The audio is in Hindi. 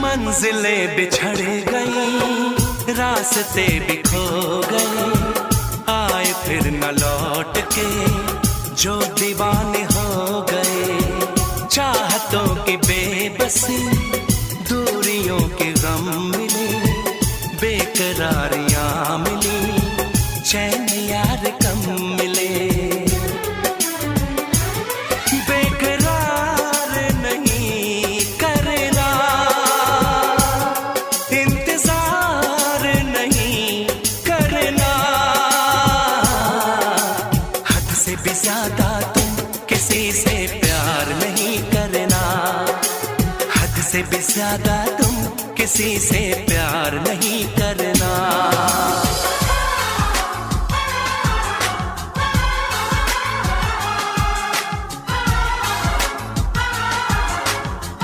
मंजिलें बिछड़ गई, रास्ते बिखो गए, आए फिर न लौट के जो दीवाने हो गए। चाहतों की बेबसी, दूरियों के गम मिले, बेकरारियां मिली, चैन यार कम मिले। बेकरार नहीं करना, इंतजार नहीं करना, हद से भी ज्यादा तुम किसी से प्यार नहीं करना, हद से भी ज्यादा तुम किसी से प्यार नहीं करना।